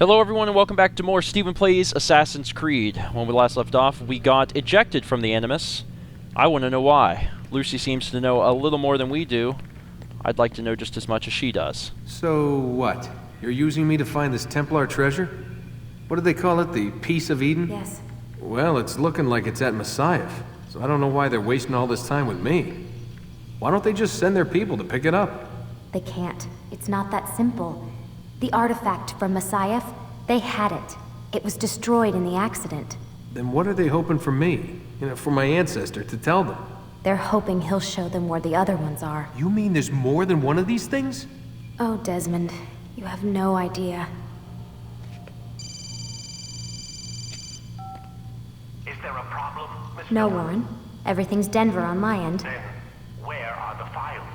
Hello everyone and welcome back to more StephenPlays Assassin's Creed. When we last left off, we got ejected from the Animus. I want to know why. Lucy seems to know a little more than we do. I'd like to know just as much as she does. So what? You're using me to find this Templar treasure? What do they call it? The Piece of Eden? Yes. Well, it's looking like it's at Messiah, so I don't know why they're wasting all this time with me. Why don't they just send their people to pick it up? They can't. It's not that simple. The artifact from Messiah, they had it. It was destroyed in the accident. Then what are they hoping from me? For my ancestor to tell them? They're hoping he'll show them where the other ones are. You mean there's more than one of these things? Oh, Desmond, you have no idea. Is there a problem, Mr. No, Warren. Everything's Denver on my end. Then where are the files?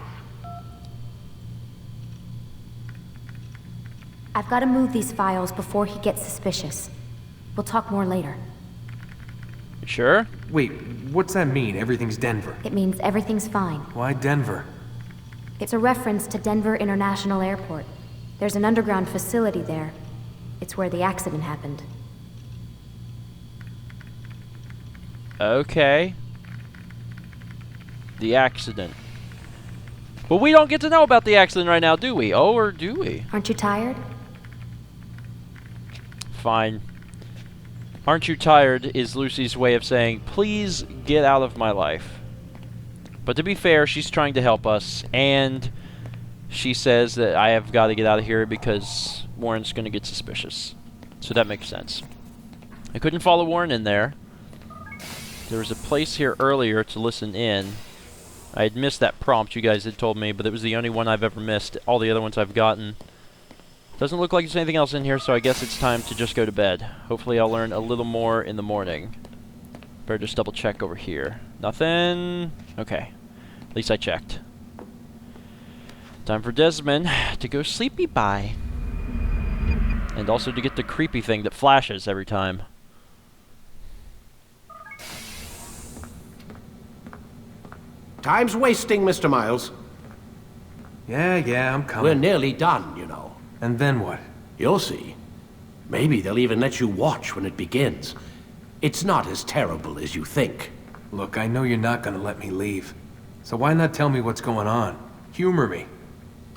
I've got to move these files before he gets suspicious. We'll talk more later. Sure? Wait, what's that mean, everything's Denver? It means everything's fine. Why Denver? It's a reference to Denver International Airport. There's an underground facility there. It's where the accident happened. Okay. The accident. But we don't get to know about the accident right now, do we? Oh, or do we? Aren't you tired? Fine. Aren't you tired is Lucy's way of saying, please get out of my life. But to be fair, she's trying to help us, and she says that I have got to get out of here because Warren's going to get suspicious. So that makes sense. I couldn't follow Warren in there. There was a place here earlier to listen in. I had missed that prompt you guys had told me, but it was the only one I've ever missed. All the other ones I've gotten. Doesn't look like there's anything else in here, so I guess it's time to just go to bed. Hopefully I'll learn a little more in the morning. Better just double check over here. Nothing? Okay. At least I checked. Time for Desmond to go sleepy bye. And also to get the creepy thing that flashes every time. Time's wasting, Mr. Miles. Yeah, I'm coming. We're nearly done, you know. And then what? You'll see. Maybe they'll even let you watch when it begins. It's not as terrible as you think. Look, I know you're not gonna let me leave. So why not tell me what's going on? Humor me.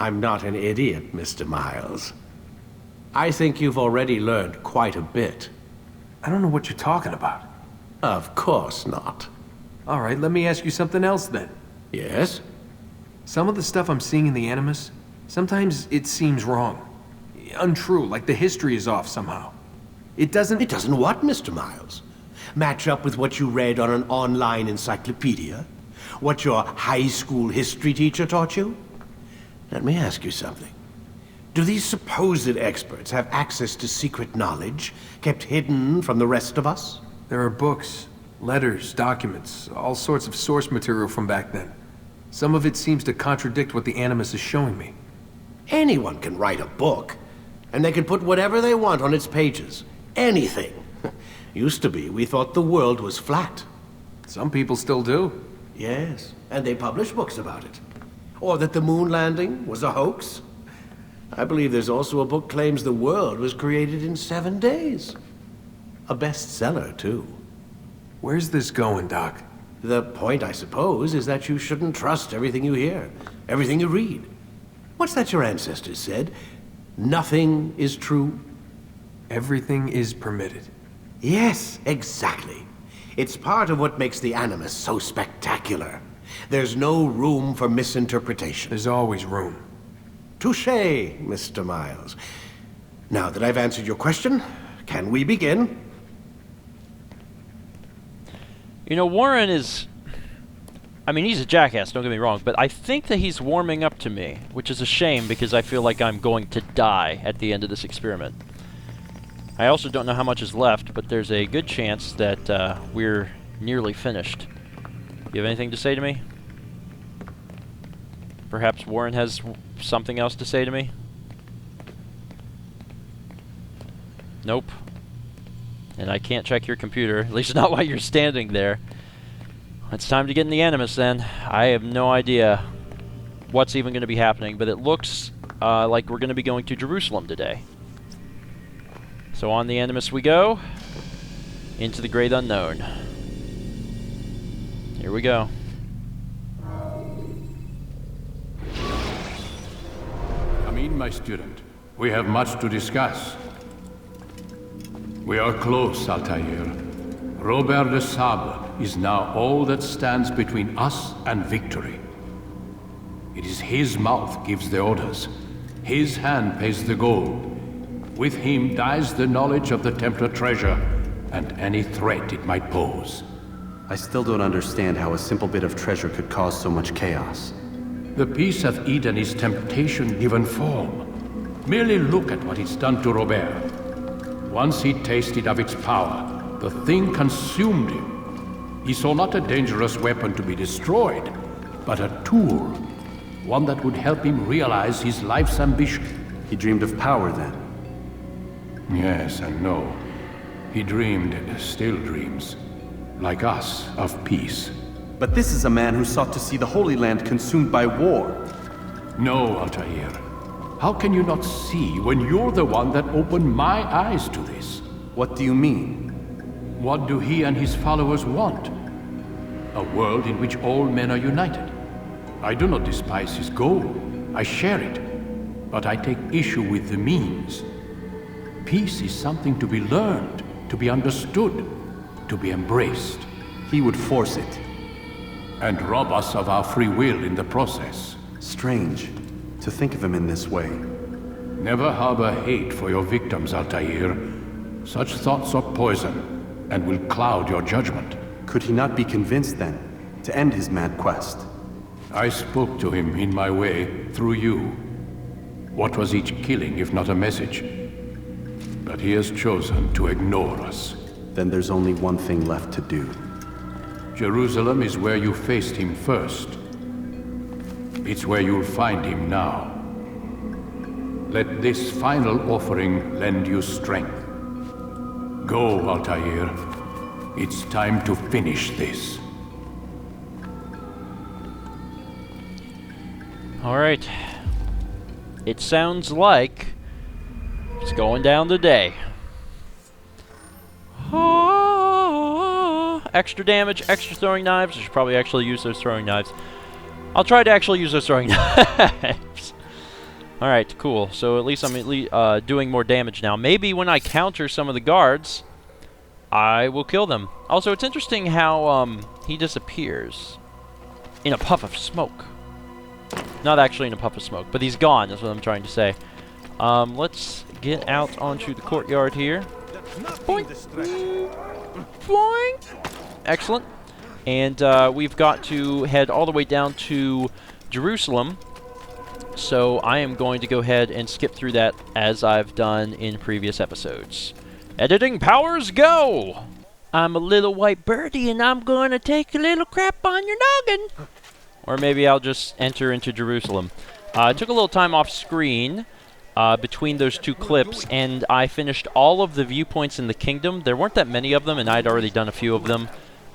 I'm not an idiot, Mr. Miles. I think you've already learned quite a bit. I don't know what you're talking about. Of course not. All right, let me ask you something else then. Yes? Some of the stuff I'm seeing in the Animus, sometimes it seems wrong. Untrue, like the history is off somehow. It doesn't... It doesn't what, Mr. Miles? Match up with what you read on an online encyclopedia? What your high school history teacher taught you? Let me ask you something. Do these supposed experts have access to secret knowledge kept hidden from the rest of us? There are books, letters, documents, all sorts of source material from back then. Some of it seems to contradict what the Animus is showing me. Anyone can write a book, and they can put whatever they want on its pages. Anything. Used to be, we thought the world was flat. Some people still do. Yes, and they publish books about it. Or that the moon landing was a hoax. I believe there's also a book claims the world was created in 7 days. A bestseller, too. Where's this going, Doc? The point, I suppose, is that you shouldn't trust everything you hear, everything you read. What's that your ancestors said? Nothing is true? Everything is permitted. Yes, exactly. It's part of what makes the Animus so spectacular. There's no room for misinterpretation. There's always room. Touché, Mr. Miles. Now that I've answered your question, can we begin? You know, Warren is... I mean, he's a jackass, don't get me wrong, but I think that he's warming up to me, which is a shame because I feel like I'm going to die at the end of this experiment. I also don't know how much is left, but there's a good chance that we're nearly finished. You have anything to say to me? Perhaps Warren has something else to say to me? Nope. And I can't check your computer, at least not while you're standing there. It's time to get in the Animus then. I have no idea what's even going to be happening, but it looks like we're going to be going to Jerusalem today. So on the Animus we go. Into the great unknown. Here we go. Come in, my student. We have much to discuss. We are close, Altair. Robert de Sable is now all that stands between us and victory. It is his mouth gives the orders. His hand pays the gold. With him dies the knowledge of the Templar treasure and any threat it might pose. I still don't understand how a simple bit of treasure could cause so much chaos. The Peace of Eden is temptation given form. Merely look at what it's done to Robert. Once he tasted of its power, the thing consumed him. He saw not a dangerous weapon to be destroyed, but a tool. One that would help him realize his life's ambition. He dreamed of power then. Yes and no. He dreamed, still dreams, like us, of peace. But this is a man who sought to see the Holy Land consumed by war. No, Altair. How can you not see when you're the one that opened my eyes to this? What do you mean? What do he and his followers want? A world in which all men are united. I do not despise his goal. I share it. But I take issue with the means. Peace is something to be learned, to be understood, to be embraced. He would force it. And rob us of our free will in the process. Strange to think of him in this way. Never harbor hate for your victims, Altair. Such thoughts are poison, and will cloud your judgment. Could he not be convinced then, to end his mad quest? I spoke to him in my way, through you. What was each killing if not a message? But he has chosen to ignore us. Then there's only one thing left to do. Jerusalem is where you faced him first. It's where you'll find him now. Let this final offering lend you strength. Go, Altair. It's time to finish this. Alright. It sounds like it's going down today. Extra damage, extra throwing knives. I should probably actually use those throwing knives. I'll try to actually use those throwing knives. Alright, cool. So at least I'm doing more damage now. Maybe when I counter some of the guards, I will kill them. Also, it's interesting how he disappears in a puff of smoke. Not actually in a puff of smoke, but he's gone, is what I'm trying to say. Let's get out onto the courtyard here. Boink! Boink! Excellent. And we've got to head all the way down to Jerusalem. So I am going to go ahead and skip through that as I've done in previous episodes. Editing powers go! I'm a little white birdie and I'm going to take a little crap on your noggin. Or maybe I'll just enter into Jerusalem. I took a little time off screen between those two clips, and I finished all of the viewpoints in the kingdom. There weren't that many of them, and I'd already done a few of them.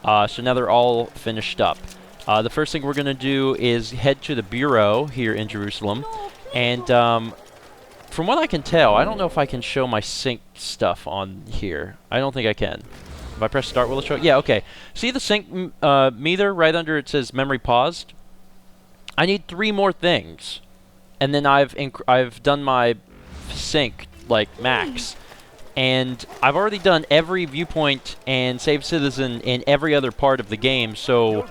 So now they're all finished up. The first thing we're going to do is head to the Bureau here in Jerusalem. And from what I can tell, I don't know if I can show my sync stuff on here. I don't think I can. If I press start, will it show? Yeah, okay. See the sync meter right under it says memory paused? I need 3 more things. And then I've done my sync, like, max. And I've already done every viewpoint and save citizen in every other part of the game, so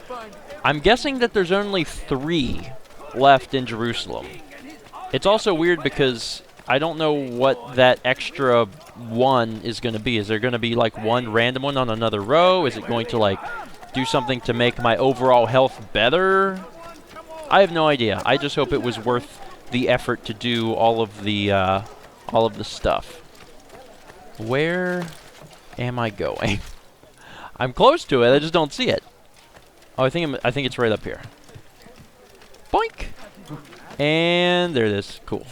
I'm guessing that there's only 3 left in Jerusalem. It's also weird because I don't know what that extra 1 is going to be. Is there going to be, like, 1 random one on another row? Is it going to, like, do something to make my overall health better? I have no idea. I just hope it was worth the effort to do all of the stuff. Where am I going? I'm close to it. I just don't see it. Oh, I think it's right up here. Boink. And there it is. Cool.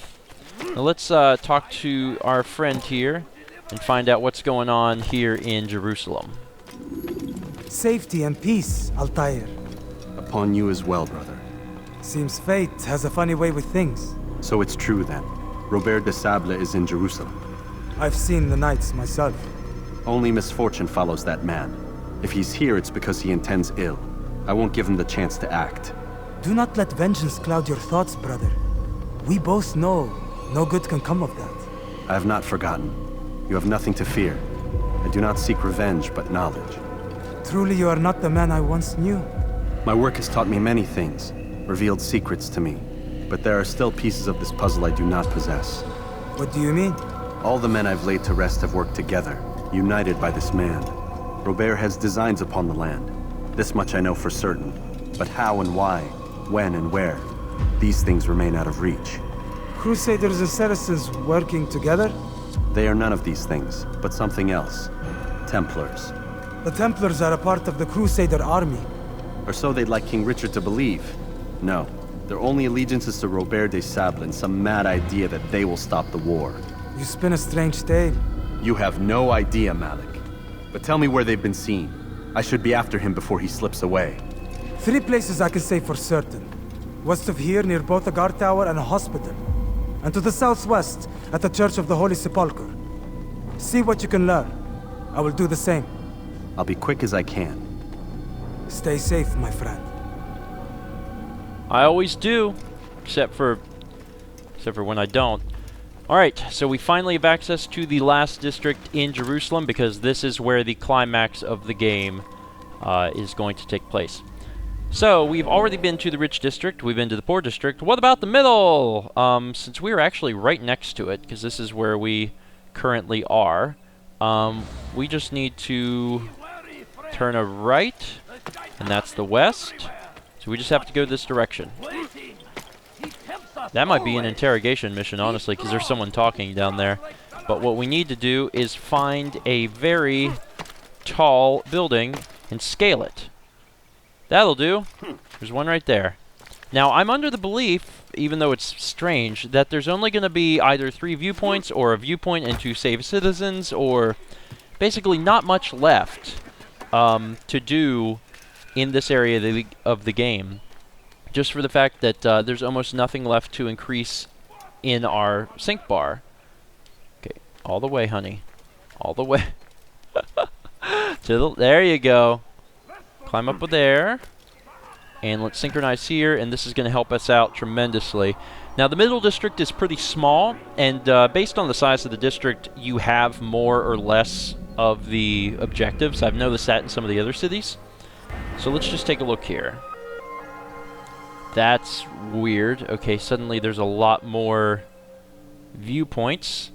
Now let's talk to our friend here and find out what's going on here in Jerusalem. Safety and peace, Altair. Upon you as well, brother. Seems fate has a funny way with things. So it's true then. Robert de Sable is in Jerusalem. I've seen the knights myself. Only misfortune follows that man. If he's here, it's because he intends ill. I won't give him the chance to act. Do not let vengeance cloud your thoughts, brother. We both know no good can come of that. I have not forgotten. You have nothing to fear. I do not seek revenge, but knowledge. Truly, you are not the man I once knew. My work has taught me many things, revealed secrets to me. But there are still pieces of this puzzle I do not possess. What do you mean? All the men I've laid to rest have worked together, united by this man. Robert has designs upon the land. This much I know for certain. But how and why, when and where, these things remain out of reach. Crusaders and Saracens working together? They are none of these things, but something else. Templars. The Templars are a part of the Crusader army. Or so they'd like King Richard to believe. No, their only allegiance is to Robert de Sable and some mad idea that they will stop the war. You spin a strange tale. You have no idea, Malik. But tell me where they've been seen. I should be after him before he slips away. 3 places I can say for certain. West of here, near both a guard tower and a hospital. And to the southwest, at the Church of the Holy Sepulchre. See what you can learn. I will do the same. I'll be quick as I can. Stay safe, my friend. I always do, except for when I don't. Alright, so we finally have access to the last district in Jerusalem, because this is where the climax of the game is going to take place. So, we've already been to the rich district, we've been to the poor district. What about the middle? Since we're actually right next to it, because this is where we currently are, we just need to turn a right, and that's the west. So we just have to go this direction. That might be an interrogation mission, honestly, because there's someone talking down there. But what we need to do is find a very tall building and scale it. That'll do. There's one right there. Now, I'm under the belief, even though it's strange, that there's only going to be either 3 viewpoints or a viewpoint and 2 save citizens, or basically not much left to do in this area of the game. Just for the fact that there's almost nothing left to increase in our sync bar. Okay, all the way, honey. All the way. There you go. Climb up there. And let's synchronize here, and this is going to help us out tremendously. Now, the middle district is pretty small, and based on the size of the district, you have more or less of the objectives. I've noticed that in some of the other cities. So let's just take a look here. That's weird. Okay, suddenly there's a lot more viewpoints,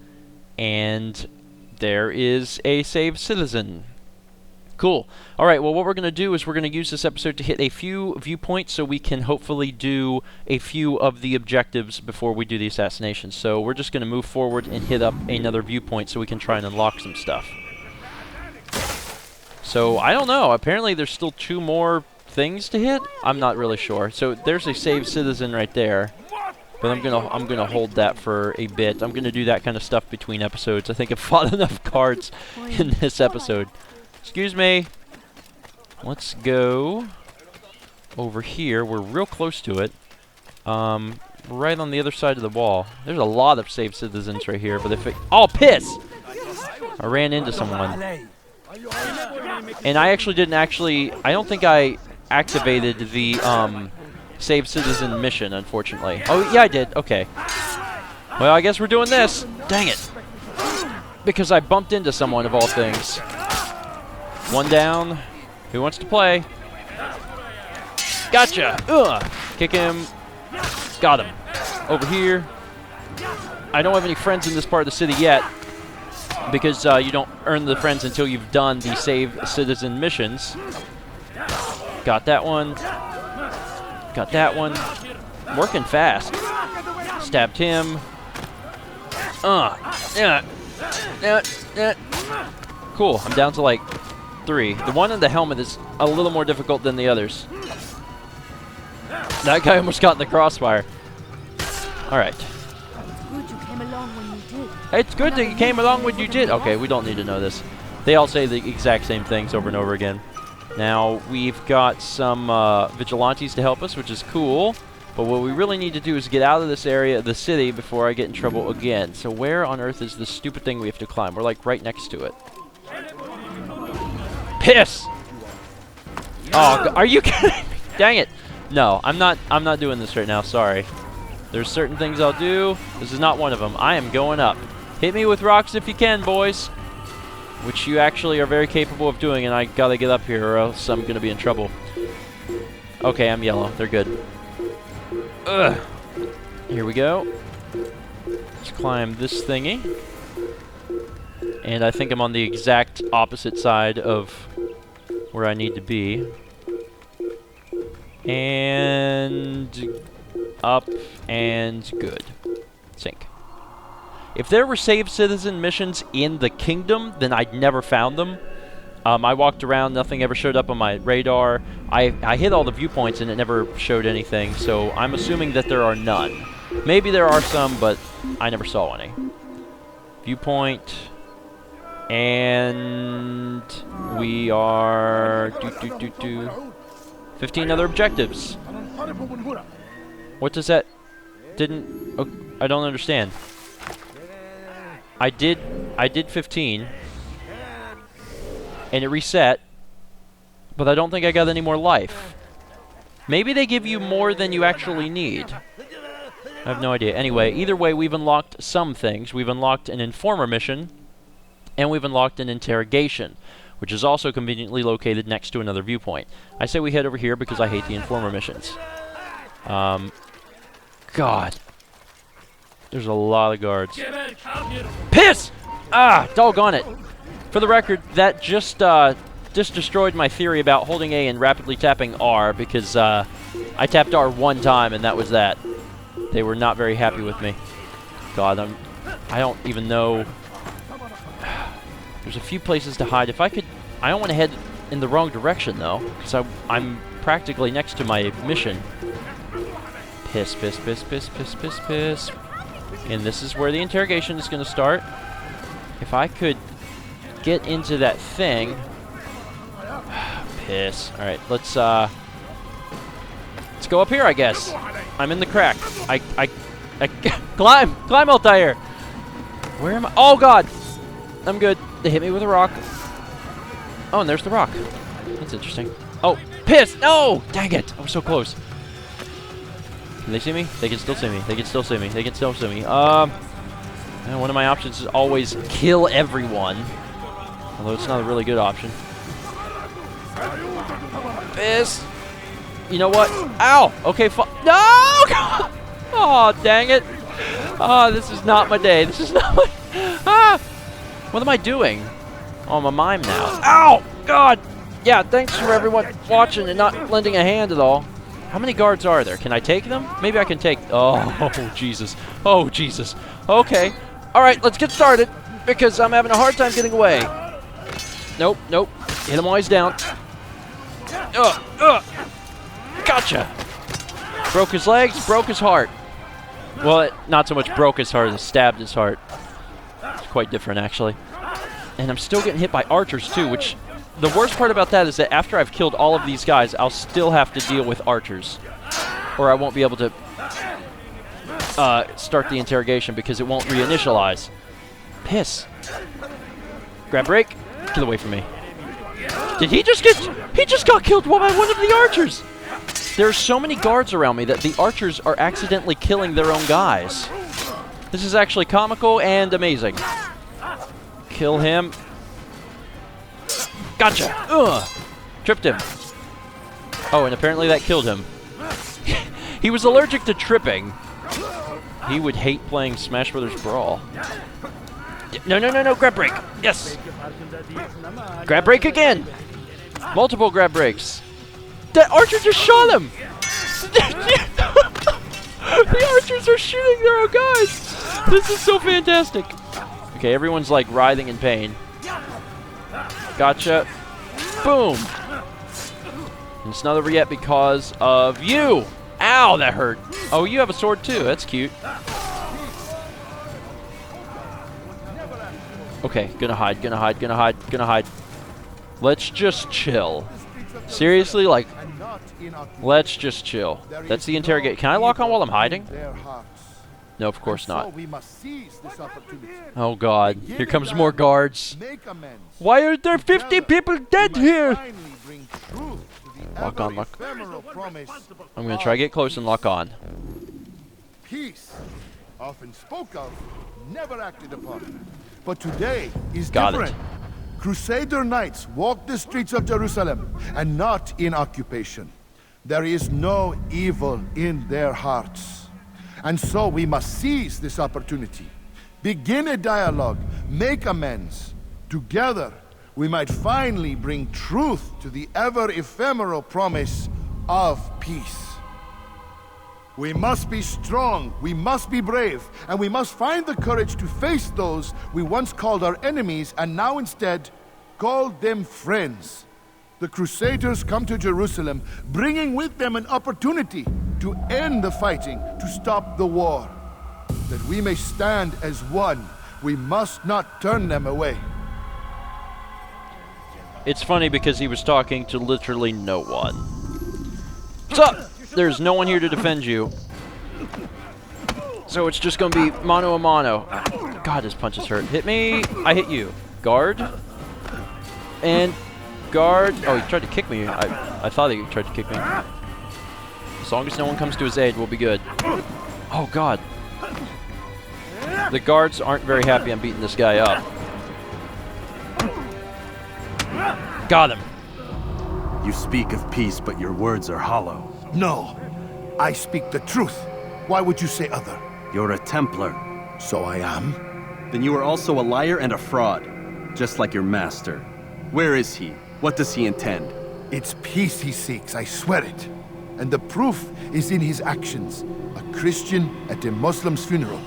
and there is a save citizen. Cool. Alright, well, what we're going to do is we're going to use this episode to hit a few viewpoints so we can hopefully do a few of the objectives before we do the assassination. So we're just going to move forward and hit up another viewpoint so we can try and unlock some stuff. So, I don't know. Apparently there's still 2 more things to hit? I'm not really sure. So there's a save citizen right there. But I'm gonna hold that for a bit. I'm gonna do that kind of stuff between episodes. I think I've fought enough cards in this episode. Excuse me. Let's go over here. We're real close to it. Right on the other side of the wall. There's a lot of save citizens right here, but if it... Oh, piss! I ran into someone. And I actually didn't I don't think I activated the save citizen mission, unfortunately. Oh, yeah, I did. Okay. Well, I guess we're doing this. Dang it. Because I bumped into someone, of all things. One down. Who wants to play? Gotcha. Ugh. Kick him. Got him. Over here. I don't have any friends in this part of the city yet, because you don't earn the friends until you've done the save citizen missions. Got that one. Got that one. Working fast. Stabbed him. Cool. I'm down to like 3. The one in the helmet is a little more difficult than the others. That guy almost got in the crossfire. Alright. It's good that you came along when you did. Okay, we don't need to know this. They all say the exact same things over and over again. Now, we've got some vigilantes to help us, which is cool. But what we really need to do is get out of this area of the city before I get in trouble again. So where on earth is this stupid thing we have to climb? We're like right next to it. Piss! Oh, are you kidding me? Dang it. No, I'm not doing this right now. Sorry. There's certain things I'll do. This is not one of them. I am going up. Hit me with rocks if you can, boys. Which you actually are very capable of doing, and I gotta get up here or else I'm gonna be in trouble. Okay, I'm yellow. They're good. Ugh. Here we go. Let's climb this thingy. And I think I'm on the exact opposite side of where I need to be. And up and good. Sink. If there were save citizen missions in the kingdom, then I'd never found them. I walked around, nothing ever showed up on my radar. I hit all the viewpoints and it never showed anything, so I'm assuming that there are none. Maybe there are some, but I never saw any. Viewpoint. And we are 15 other objectives. What does that oh, I don't understand. I did 15 and it reset, but I don't think I got any more life. Maybe they give you more than you actually need. I have no idea. Anyway, either way, we've unlocked some things. We've unlocked an informer mission, and we've unlocked an interrogation, which is also conveniently located next to another viewpoint. I say we head over here because I hate the informer missions. God. There's a lot of guards. Piss! Ah, doggone it. For the record, that just destroyed my theory about holding A and rapidly tapping R because I tapped R one time and that was that. They were not very happy with me. God, I don't even know. There's a few places to hide. If I could, I don't want to head in the wrong direction though, because I'm practically next to my mission. Piss, piss, piss, piss, piss, piss, piss. And this is where the interrogation is going to start. If I could get into that thing. Piss. All right, let's go up here, I guess. I'm in the crack. I climb, Altair. Where am I? Oh God, I'm good. They hit me with a rock. Oh, and there's the rock. That's interesting. Oh, piss! No, dang it! I was so close. Can they see me? They can still see me. They can still see me. They can still see me. And one of my options is always kill everyone. Although it's not a really good option. Piss. You know what? Ow! Okay, no! Oh, dang it. Oh, this is not my day. This is not my... Ah! What am I doing? Oh, I'm a mime now. Ow! God! Yeah, thanks for everyone watching and not lending a hand at all. How many guards are there? Can I take them? Maybe I can take... Oh, Jesus. Oh, Jesus. Okay. All right, let's get started because I'm having a hard time getting away. Nope, nope. Hit him while he's down. Gotcha. Broke his legs, broke his heart. Well, not so much broke his heart as stabbed his heart. It's quite different, actually. And I'm still getting hit by archers, too, which... The worst part about that is that after I've killed all of these guys, I'll still have to deal with archers. Or I won't be able to start the interrogation because it won't reinitialize. Piss. Grab break. Get away from me. Did he just get... He just got killed by one of the archers! There are so many guards around me that the archers are accidentally killing their own guys. This is actually comical and amazing. Kill him. Gotcha! Ugh! Tripped him. Oh, and apparently that killed him. He was allergic to tripping. He would hate playing Smash Brothers Brawl. No, no, no, no, grab break! Yes! Grab break again! Multiple grab breaks. That archer just shot him! The archers are shooting their own guys! This is so fantastic. Okay, everyone's like writhing in pain. Gotcha. Boom. And it's not over yet because of you. Ow, that hurt. Oh, you have a sword too. That's cute. Okay, gonna hide, gonna hide, gonna hide, gonna hide. Let's just chill. Seriously, like, let's just chill. That's the interrogate. Can I lock on while I'm hiding? No, of course not. Oh god, here comes more guards. Why are there 50 people dead here? Lock on, lock. I'm gonna try to get close and lock on. Peace, often spoke of, never acted upon. But today is different. Crusader knights walk the streets of Jerusalem, and not in occupation. There is no evil in their hearts. And so we must seize this opportunity. Begin a dialogue, make amends. Together, we might finally bring truth to the ever-ephemeral promise of peace. We must be strong, we must be brave, and we must find the courage to face those we once called our enemies and now instead call them friends. The Crusaders come to Jerusalem, bringing with them an opportunity to end the fighting, to stop the war. That we may stand as one, we must not turn them away. It's funny because he was talking to literally no one. What's up? There's no one here to defend you. So it's just gonna be mano a mano. God, his punches hurt. Hit me. I hit you. Guard. And guard. Oh, he tried to kick me. I thought he tried to kick me. As long as no one comes to his aid, we'll be good. Oh, God. The guards aren't very happy I'm beating this guy up. Got him. You speak of peace, but your words are hollow. No, I speak the truth. Why would you say other? You're a Templar. So I am. Then you are also a liar and a fraud, just like your master. Where is he? What does he intend? It's peace he seeks, I swear it. And the proof is in his actions. A Christian at a Muslim's funeral.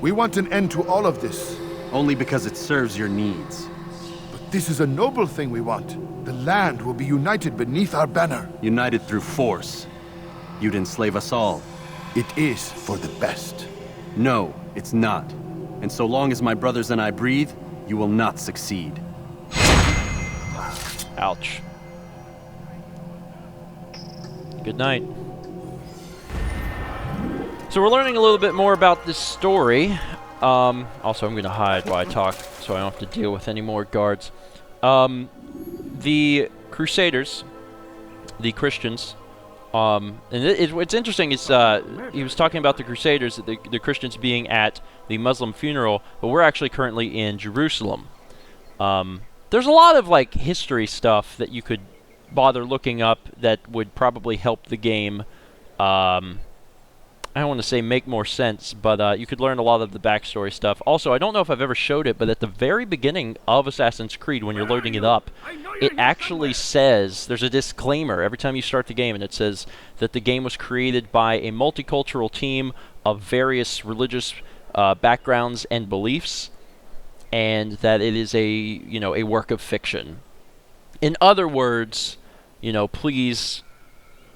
We want an end to all of this. Only because it serves your needs. But this is a noble thing we want. The land will be united beneath our banner. United through force. You'd enslave us all. It is for the best. No, it's not. And so long as my brothers and I breathe, you will not succeed. Ouch. Good night. So we're learning a little bit more about this story. Also, I'm going to hide while I talk so I don't have to deal with any more guards. The Crusaders, the Christians, and what's interesting is he was talking about the Crusaders, the Christians being at the Muslim funeral, but we're actually currently in Jerusalem. There's a lot of like history stuff that you could bother looking up that would probably help the game. I don't want to say make more sense, but you could learn a lot of the backstory stuff. Also, I don't know if I've ever showed it, but at the very beginning of Assassin's Creed, when you're loading it up, it actually says, there's a disclaimer every time you start the game, and it says that the game was created by a multicultural team of various religious backgrounds and beliefs, and that it is a work of fiction. In other words, please,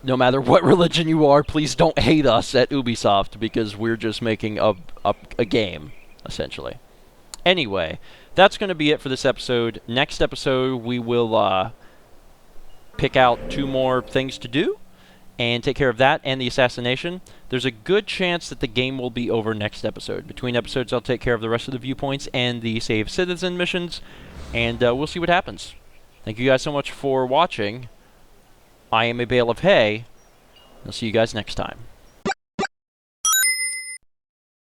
no matter what religion you are, please don't hate us at Ubisoft because we're just making a game, essentially. Anyway, that's going to be it for this episode. Next episode, we will pick out 2 more things to do and take care of that and the assassination. There's a good chance that the game will be over next episode. Between episodes, I'll take care of the rest of the viewpoints and the Save Citizen missions, and we'll see what happens. Thank you guys so much for watching. I am a bale of hay. I'll see you guys next time.